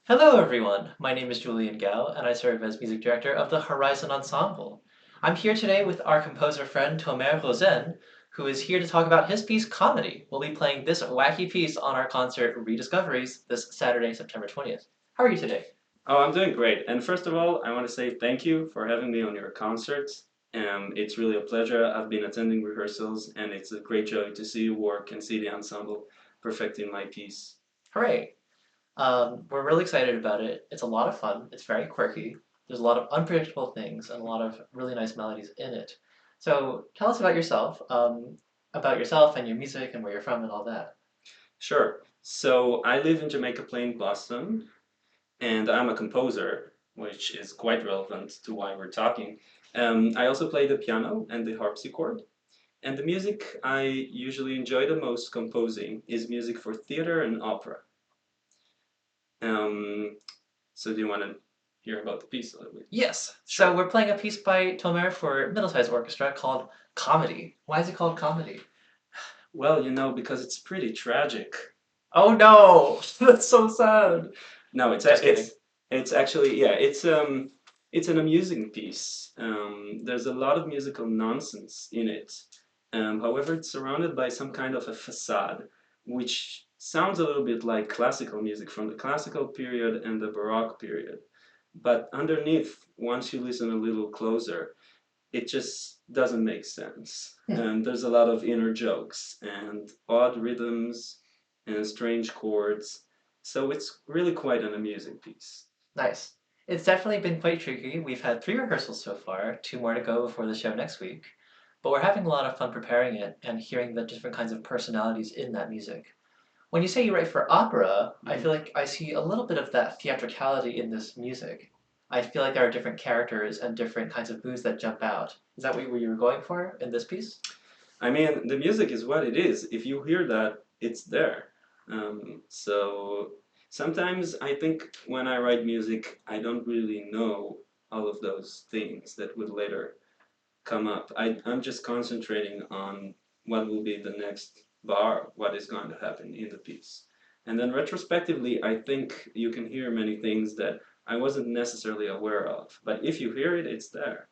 Hello, everyone. My name is Julian Gao, and I serve as music director of the Horizon Ensemble. I'm here today with our composer friend Tomer Rozen, who is here to talk about his piece Comedy. We'll be playing this wacky piece on our concert Rediscoveries this Saturday, September 20th. How are you today? Oh, I'm doing great. And first of all, I want to say thank you for having me on your concerts. It's really a pleasure. I've been attending rehearsals, and it's a great joy to see you work and see the ensemble perfecting my piece. Hooray! We're really excited about it. It's a lot of fun. It's very quirky. There's a lot of unpredictable things and a lot of really nice melodies in it. So tell us about yourself and your music and where you're from and all that. Sure. So I live in Jamaica Plain, Boston, and I'm a composer, which is quite relevant to why we're talking. I also play the piano and the harpsichord. And the music I usually enjoy the most composing is music for theater and opera. Um, so do you want to hear about the piece a little bit? Yes. So Sure. we're playing a piece by Tomer for middle-sized orchestra called Comedy. Why is it called Comedy? Well, because it's pretty tragic. Oh no! That's so sad. No, Just kidding. it's actually yeah, it's an amusing piece. There's a lot of musical nonsense in it. However, it's surrounded by some kind of a facade, which sounds a little bit like classical music from the classical period and the Baroque period. But underneath, once you listen a little closer, it just doesn't make sense. And there's a lot of inner jokes and odd rhythms and strange chords. So it's really quite an amusing piece. Nice. It's definitely been quite tricky. We've had 3 rehearsals so far, 2 more to go before the show next week. But we're having a lot of fun preparing it and hearing the different kinds of personalities in that music. When you say you write for opera, I Mhm. feel like I see a little bit of that theatricality in this music. I feel like there are different characters and different kinds of moods that jump out. Is that what you were going for in this piece? I mean, the music is what it is. If you hear that, it's there. So sometimes I think when I write music, I don't really know all of those things that would later come up. I'm just concentrating on what will be the next bar, what is going to happen in the piece. And then retrospectively, I think you can hear many things that I wasn't necessarily aware of. But if you hear it, it's there.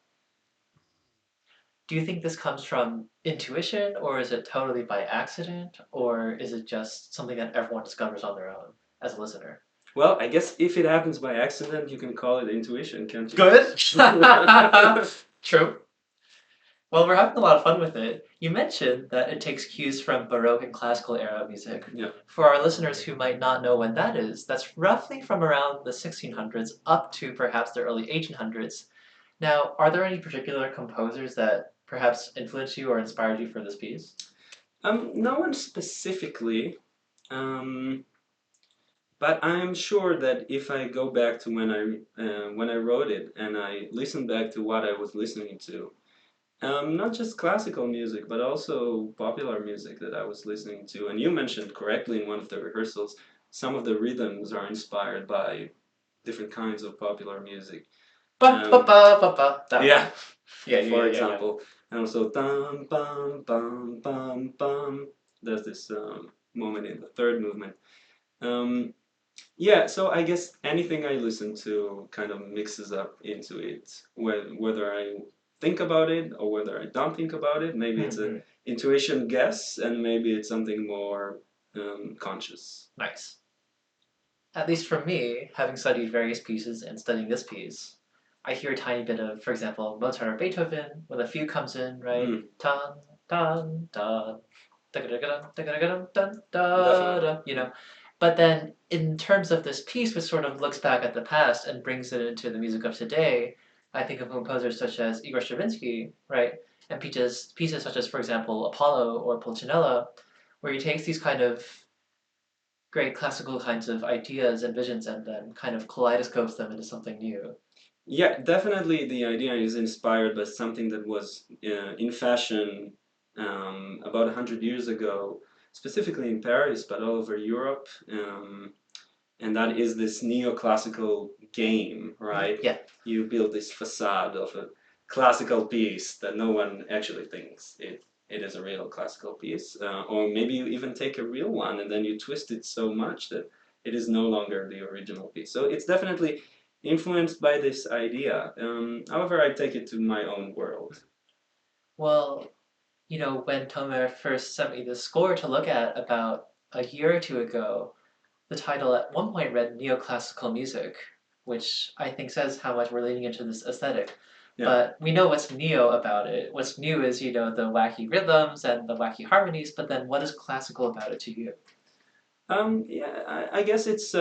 Do you think this comes from intuition, or is it totally by accident, or is it just something that everyone discovers on their own as a listener? Well, I guess if it happens by accident, you can call it intuition, can't you? Good. True. Well, we're having a lot of fun with it. You mentioned that it takes cues from Baroque and classical era music. Yeah. For our listeners who might not know when that is, that's roughly from around the 1600s up to perhaps the early 1800s. Now, are there any particular composers that perhaps influenced you or inspired you for this piece? No one specifically, um, but I'm sure that if I go back to when I wrote it and I listen back to what I was listening to, not just classical music, but also popular music that I was listening to. And you mentioned correctly in one of the rehearsals, some of the rhythms are inspired by different kinds of popular music. Ba ba Um, ba ba ba. That one. yeah, Yeah, for yeah, yeah, yeah. example. And also, dum, bum, bum, bum, bum. There's this moment in the third movement. Um, yeah, so I guess anything I listen to kind of mixes up into it, whether I think about it or whether I don't think about it. Maybe it's a Hmm. intuition guess, and maybe it's something more conscious. Nice. At least for me, having studied various pieces and studying this piece, I hear a tiny bit of, for example, Mozart or Beethoven when the fugue comes in, right? Mm, Dun, dun, dun, da-ga-da-ga-dun, da-ga-da-ga-dun, dun, da, definitely. da, you know. But then in terms of this piece, which sort of looks back at the past and brings it into the music of today, I think of composers such as Igor Stravinsky, right? And pieces such as, for example, Apollo or Pulcinella, where he takes these kind of great classical kinds of ideas and visions and then kind of kaleidoscopes them into something new. Yeah, definitely the idea is inspired by something that was in fashion about 100 years ago, specifically in Paris, but all over Europe. And that is this neoclassical game, right? Yeah. You build this facade of a classical piece that no one actually thinks it is a real classical piece. Or maybe you even take a real one and then you twist it so much that it is no longer the original piece. So it's definitely influenced by this idea. However, I take it to my own world. Well, when Tomer first sent me the score to look at about a year or two ago, the title at one point read neoclassical music, which I think says how much we're leaning into this aesthetic. Yeah. But we know what's neo about it. What's new is, the wacky rhythms and the wacky harmonies, but then what is classical about it to you? Yeah, I guess it's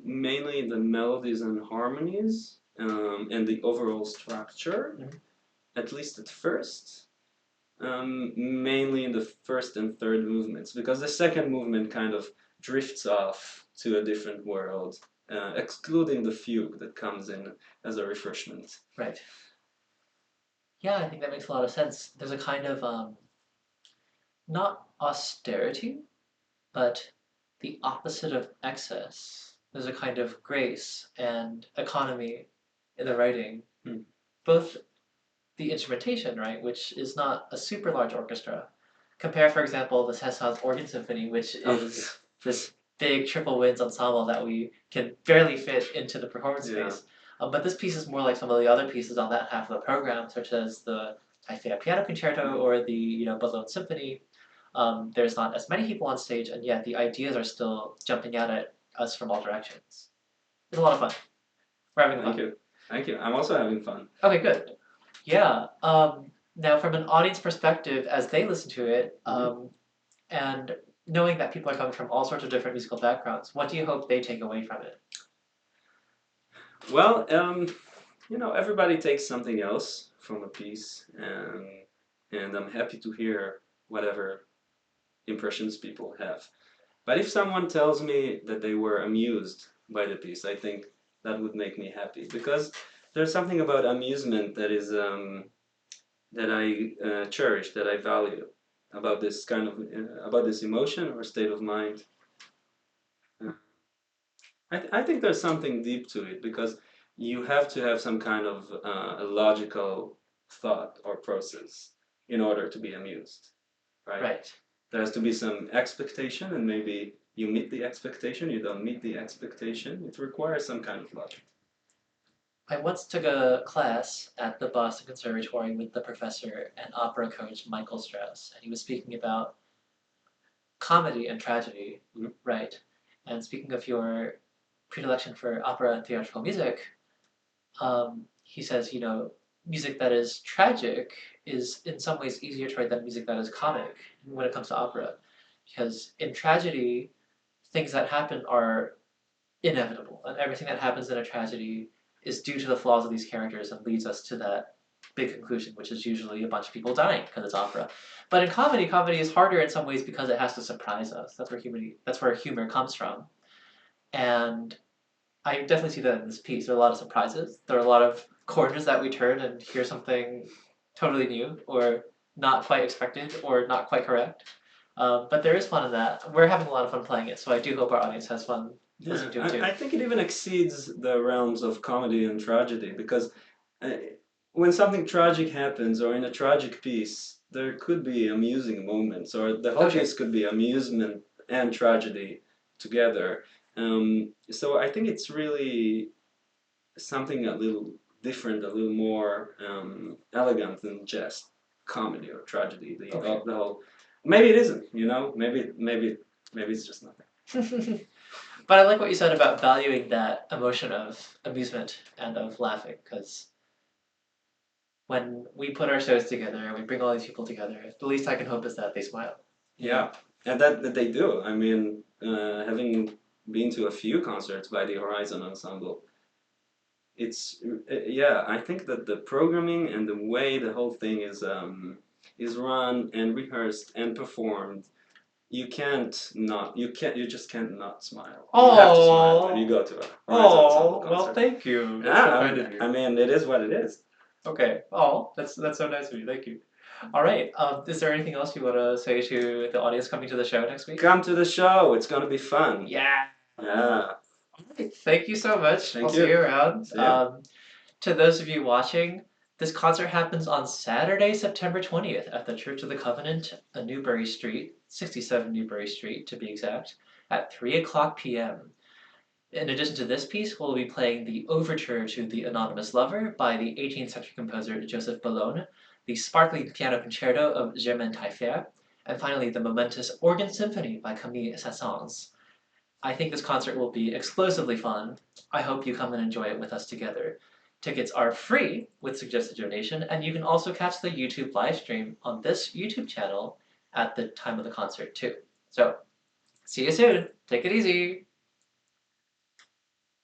mainly the melodies and harmonies and the overall structure, Mhm. at least at first. Mainly in the first and third movements, because the second movement kind of drifts off to a different world, excluding the fugue that comes in as a refreshment. Right. Yeah, I think that makes a lot of sense. There's a kind of not austerity, but the opposite of excess. There's a kind of grace and economy in the writing. Hmm. Both the instrumentation, right, which is not a super large orchestra. Compare, for example, the César's Organ Symphony, which is this big triple winds ensemble that we can barely fit into the performance space. But this piece is more like some of the other pieces on that half of the program, such as the Taifei Piano Concerto or the Boston Symphony. There's not as many people on stage, and yet the ideas are still jumping out at us from all directions. It's a lot of fun. We're having fun. Thank you. Thank you. I'm also having fun. Okay, good. Yeah. Now, from an audience perspective, as they listen to it, and knowing that people are coming from all sorts of different musical backgrounds, what do you hope they take away from it? Well, everybody takes something else from a piece, and I'm happy to hear whatever impressions people have. But if someone tells me that they were amused by the piece, I think that would make me happy, because there's something about amusement that is that I cherish, that I value about this kind of about this emotion or state of mind. Uh, I think there's something deep to it, because you have to have some kind of a logical thought or process in order to be amused, right? Right. There has to be some expectation, and maybe you meet the expectation, you don't meet the expectation. It requires some kind of logic. I once took a class at the Boston Conservatory with the professor and opera coach Michael Strauss, and he was speaking about comedy and tragedy, right? And speaking of your predilection for opera and theatrical music, he says, music that is tragic is in some ways easier to write than music that is comic when it comes to opera. Because in tragedy, things that happen are inevitable, and everything that happens in a tragedy is due to the flaws of these characters and leads us to that big conclusion, which is usually a bunch of people dying because it's opera. But in comedy, comedy is harder in some ways because it has to surprise us. That's where humor comes from. And I definitely see that in this piece. There are a lot of surprises. There are a lot of corners that we turn and hear something totally new or not quite expected or not quite correct. But there is fun in that. We're having a lot of fun playing it, so I do hope our audience has fun listening to it too. I think it even exceeds the realms of comedy and tragedy, because uh, when something tragic happens, or in a tragic piece, there could be amusing moments, or the whole piece could be amusement and tragedy together. So I think it's really something a little different, a little more elegant than just comedy or tragedy. The whole, maybe it isn't. Maybe it's just nothing. But I like what you said about valuing that emotion of amusement and of laughing, because when we put our shows together and we bring all these people together, the least I can hope is that they smile. Yeah, and that they do. I mean, having been to a few concerts by the Horizon Ensemble, it's yeah. I think that the programming and the way the whole thing is run and rehearsed and performed, you just can't not smile. You have to smile when you go to a Horizon Ensemble concert. Well, thank you. That's so kind of you. I mean, it is what it is. Okay. Oh, that's so nice of you. Thank you. All right. Is there anything else you want to say to the audience coming to the show next week? Come to the show. It's gonna be fun. Yeah. Yeah. All right. Thank you so much. Thank I'll you. see you around. See ya. To those of you watching, this concert happens on Saturday, September 20th at the Church of the Covenant, Newbury Street, 67 Newbury Street to be exact, at 3 o'clock p.m. In addition to this piece, we'll be playing the Overture to the Anonymous Lover by the 18th century composer Joseph Boulogne, the sparkling piano concerto of Germaine Taillefer, and finally the momentous Organ Symphony by Camille Saint-Saëns. I think this concert will be explosively fun. I hope you come and enjoy it with us together. Tickets are free with suggested donation, and you can also catch the YouTube live stream on this YouTube channel at the time of the concert, too. So, see you soon. Take it easy.